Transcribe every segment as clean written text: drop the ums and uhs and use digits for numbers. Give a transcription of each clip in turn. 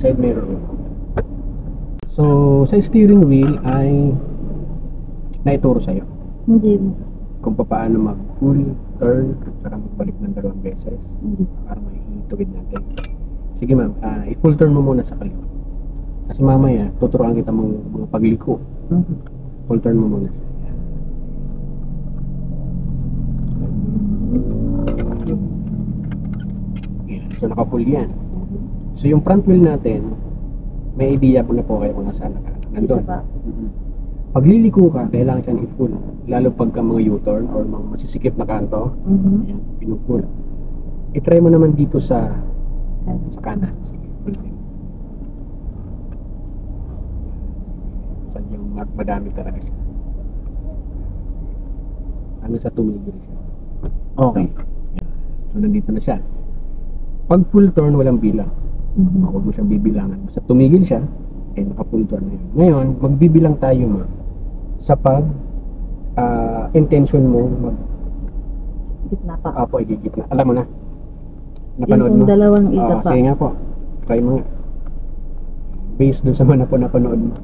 side mirror. So, sa steering wheel ay naituro sa'yo Hindi. kung paano mag-full turn at saka magbalik ng 2 beses Hindi. para may ituwid natin. Sige ma'am, i-full turn mo muna sa kaliwa. Kasi mamaya, tuturuan kita mga pagliko. Full turn mo muna. Yan. So, naka-full yan. So, yung front wheel natin, may idea po na po kayo kung nasaan nandun. Pag liliko ka, kailangan siya i-full. Lalo pagka mga U-turn or mga masisikip na kanto, ayan, pinufull. I-try mo naman dito sa kanan. Sige, full din. Sadyang madami talaga siya. Ano sa tumigil siya. Okay. Yan. So, nandito na siya. Pag full turn, walang bilang. Huwag mo siyang bibilangan. Basta tumigil siya, naka-full turn na yun. Ngayon, magbibilang tayo sa pag intention mo Gitna pa. Apo, igigit na. Alam mo na. Napanood Yung mo? dalawang iga pa. Sige nga po. Try mo nga. Based dun sa mga napanood mo.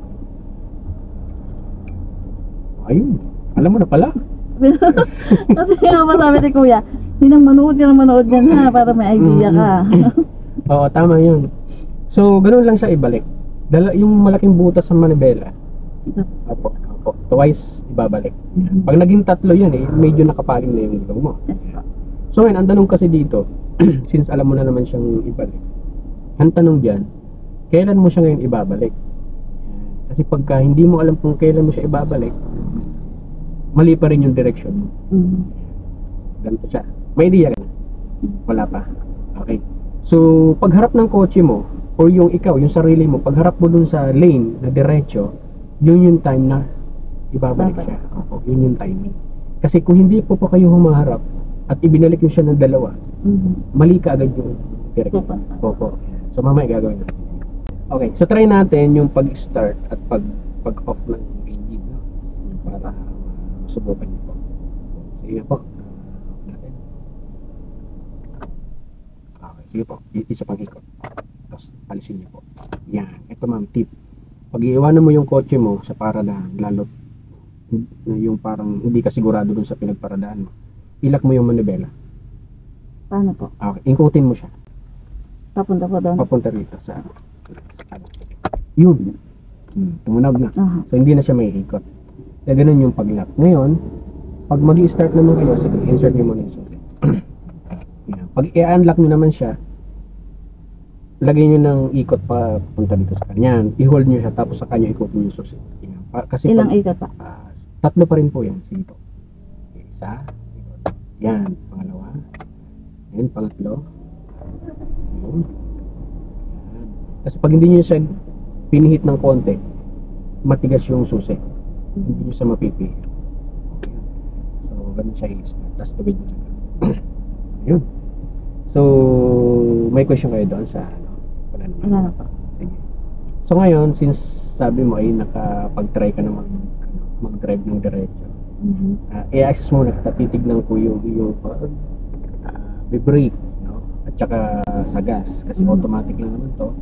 Ayun. Alam mo na pala. Kasi nga ba sabi ni Kuya, manood ka ng manood yan ha, para may idea ka. Oo, tama yun. So, ganun lang siya ibalik. Yung malaking butas sa manibela. Opo. Twice ibabalik. Pag naging 3 yun medyo nakapaling na yung gulong mo. Yes, po. So ngayon, ang tanong kasi dito, since alam mo na naman siyang ibalik, ang tanong dyan, kailan mo siya ngayon ibabalik? Kasi pagka hindi mo alam kung kailan mo siya ibabalik, mali pa rin yung direction mo. Ganito siya. May idea ka na? Wala pa. Okay. So, pagharap ng kotse mo, or yung ikaw, yung sarili mo, pagharap mo dun sa lane na diretso, yun yung time na ibabalik siya. Opo, yun yung timing. Kasi kung hindi po kayo humaharap at ibinalik nyo siya ng dalawa, mali ka agad yung direction. Opo. So, mamaya gagawin natin. Okay, so try natin yung pag-start at pag-off ng engine, no? Para subukan niyo po. Sige po. Natin. Okay, sige po. Isa pang ikot. Tapos alisin niyo po. Yan. Ito ma'am, tip. Pag iiwanan mo yung kotse mo sa paradahan, lalo na yung parang hindi ka sigurado dun sa pinagparadaan mo, ilak mo yung manibela. Paano po? Okay, ingkutin mo siya. Papunta po doon? Papunta rito sa yun. Tumunag na. So hindi na siya may ikot. Kaya ganun yung pag-lock. Ngayon, pag mag-i-start naman kayo, sige, insert nyo muna yung susi. Pag i-unlock nyo naman siya, lagay nyo ng ikot pa punta dito sa kanya. I-hold nyo siya tapos sa kanya ikot nyo yung susi. Kasi ilang ikot pa? 3 pa rin po yan. Sige po. Isa. Ikot. Yan. Pangalawa. Yan. Pangatlo. Yan. Kasi pag hindi nyo siya pinihit ng konti, matigas yung susi. Hindi nyo siya mapipi. So, ganun siya i-start. Tapos tubig nyo lang. Ayun. So, may question kayo doon sa wala naman. Wala na po. Sige. So, ngayon, since sabi mo ay nakapag-try ka na mag-drive ng diretso, i-access mo na titignan ko yung brake, no? At saka sa gas. Kasi automatic lang naman to.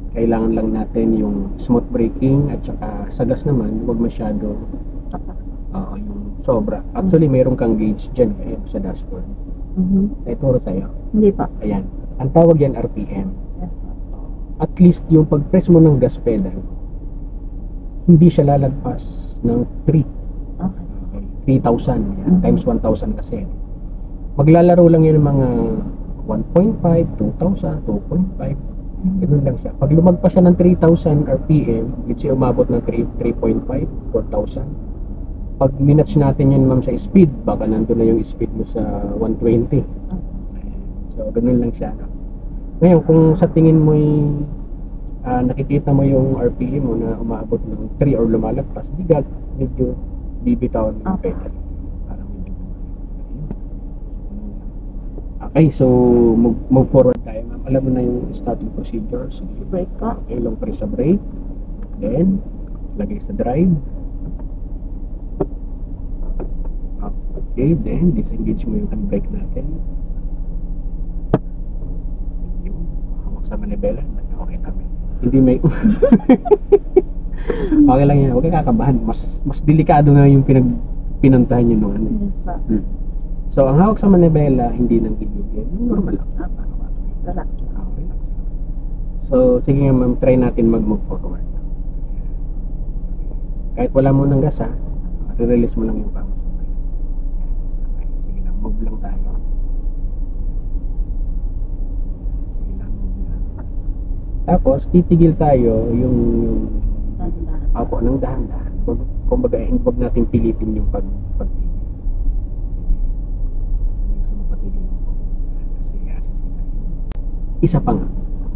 Kailangan lang natin yung smooth braking at saka sa gas naman, huwag masyado yung sobra. Actually, mayroon kang gauge dyan sa dashboard. Naituro sa'yo. Hindi pa. Ayan. Ang tawag yan RPM. Yes, po. At least yung pag-press mo ng gas pedal, hindi siya lalagpas ng 3. Okay. 3,000. Yan. Times 1,000 kasi. Maglalaro lang yan ng mga 1.5, 2,000, 2.5. Ganun lang siya. Pag lumagpas siya ng 3,000 RPM, let's say umabot ng 3.5, 4,000. Pag minatch natin yan ma'am sa speed, baka nandun na yung speed mo sa 120. So, ganun lang siya. Ngayon, kung sa tingin mo nakikita mo yung RPM mo na umaabot ng 3 or lumalagpas, medyo bibitaw ng pedal. Parang medyo okay, so move forward tayo ma'am. Alam mo na yung starting procedure. So, brake pa. Okay, long press sa brake. Then, lagay sa drive. Okay, then disengage mo yung handbrake natin. Hawak sa manibela. Okay namin. Hindi may... Okay lang yan, huwag kang kakabahan. Mas delikado nga yung pinantahan nyo nung ano. Yes po. So, ang hawak sa manibela, hindi nang gigigil. Yung normal lang. Apa. Relax. Okay lang. So, sige nga ma'am, try natin mag-move forward. Kahit wala mo ng gas ha, re-release mo lang yung pamo. Okay, sige lang, move lang tayo. Sige lang, move lang. Tapos, titigil tayo yung Dahan-dahan. ako ng dahan-dahan. Kumbaga, huwag natin pilitin yung pagtigil. Gusto mo patigil mo po. Kasi assist kita. Isa pa nga,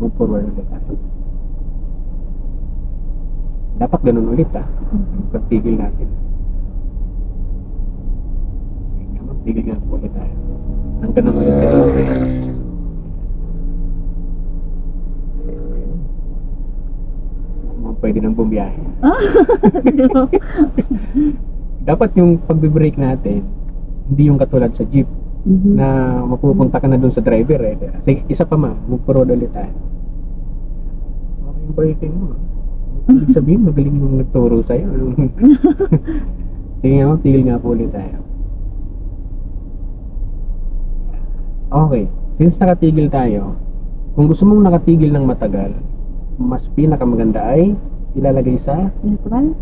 move forward ulit tayo. Dapat ganun ulit ha. Pagtigil natin. Sige nga, magtigil nga po ulit tayo. Ang ganun ulit tayo. Pwede nang bumiyahe. Dapat yung pagbe-brake natin, hindi yung katulad sa jeep na mapupunta ka na dun sa driver eh. Sige, isa pa ma, mag-forward ulit tayo. Okay yung braking mo. Ibig sabihin, magaling yung nagturo sa'yo. Sige nga, tigil nga po ulit tayo. Okay, since nakatigil tayo, kung gusto mong nakatigil ng matagal, mas pinakamaganda ay ilalagay sa Neutral?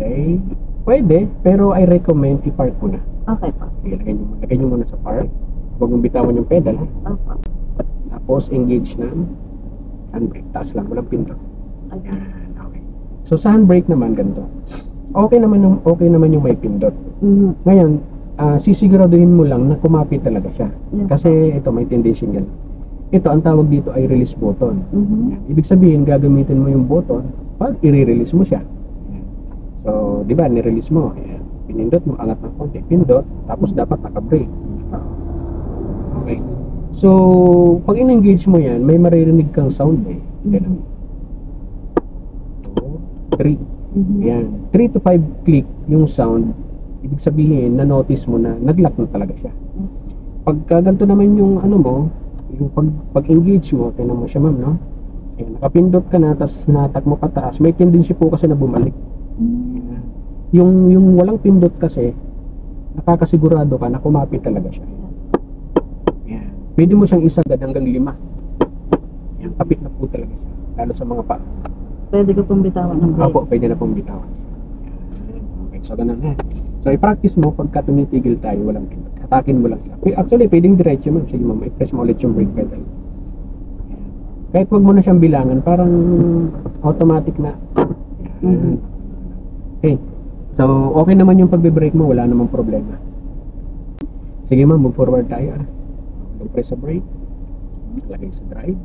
okay, pwede, pero I recommend i-park mo na. Okay po. Sige, lagay nyo muna sa park. Huwag mong bitawan yung pedal ha? Opo. Tapos engage na handbrake, taas lang, walang pindot. Okay. Yan, okay. So sa handbrake naman ganito, okay naman yung may pindot. Ngayon, sisiguraduhin mo lang na kumapit talaga siya. Yes. Kasi ito may tendency ganun. Ito, ang tawag dito ay release button. Mhm. Ibig sabihin, gagamitin mo yung button pag i-release mo siya. Ayan. So, di ba, ni-release mo. Ayan. Pinindot mo, angat ng konti. Pindot, tapos dapat naka-brake. Okay. So, pag in-engage mo yan, may maririnig kang sound eh. Ganun. 2, 3. Mhm. Ayan. 3 to 5 click yung sound. Ibig sabihin, na-notice mo na nag-lock na talaga siya. Pagka ganito naman yung ano mo, yung pag-engage mo, tingnan mo siya ma'am, no? Ayan, nakapindot ka na, tapos hinatak mo pataas, may tendency po kasi na bumalik. Ayan. Yung walang pindot kasi, nakakasigurado ka na kumapit talaga siya. Ayan. Pwede mo siyang isagad hanggang 5. Ayan, kapit na po talaga siya. Lalo sa mga pa. Pwede ko pong bitawan ng brake. Opo, pwede na pong bitawan. Ayan. Okay, so ganun na. So, i-practice mo pagka tumitigil tayo, walang pindot. Hatakin mo lang siya. Actually, pwedeng diretso mo. Sige ma'am, i-press mo ulit yung brake pedal. Ayan. Kahit wag mo na siyang bilangan, parang automatic na. Ayan. Okay. So, okay naman yung pagbe-brake mo, wala namang problema. Sige ma'am, move forward tayo. Press sa brake. Lagay sa drive.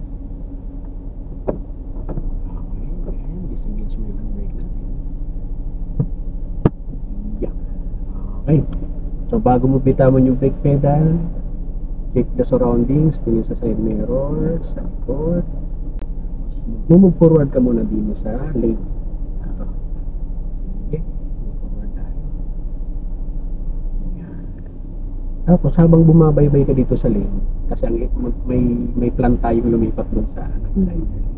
Okay, ayan. Disengage mo yung brake natin. Yeah. Okay. So, bago mo bitawan yung brake pedal, check the surroundings, tingin sa side mirror, sa likod. Move forward ka muna din sa lane. Ito. Okay, move forward tayo. Yan. Tapos, habang bumabaybay ka dito sa lane, kasi may plan tayong lumipat dun sa side mirror.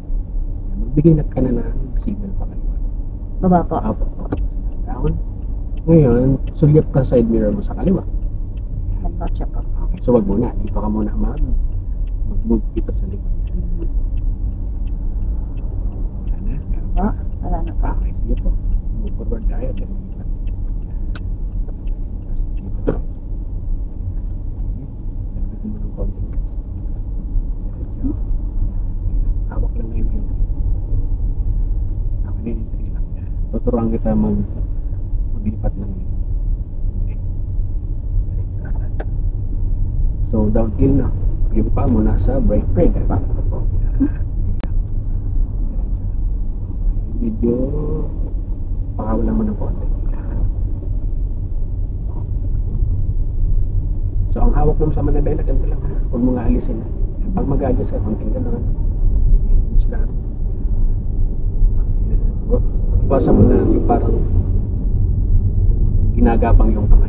Magbigay na ka na ng signal pa kaliwa. Baba po. Up. Down. Ngayon, sulyap ka side mirror mo sa kaliwa. Nag-kotse po. Okay, so wag muna. Dito ka muna mag-move dito sa likod. Wala na. Meron Po. pa. Wala na po. Okay, sige po. Move forward tayo. Then lipat. Tapos dito tayo. Dagdagan mo ng konting gas. Diretso. Hawak lang na yung entry. Okay, entry lang yan. Tuturuan kita maglipat ng lane. So, downhill na. Yung pa mo nasa brake pedal. Medyo pakawalan mo ng konti. So, ang hawak naman sa manibela, ganito lang. Huwag mo nga alisin. Pag mag-adjust ka, konting gano'n. Just lang. Iwasan mo na yung parang ginagapang yung kamay.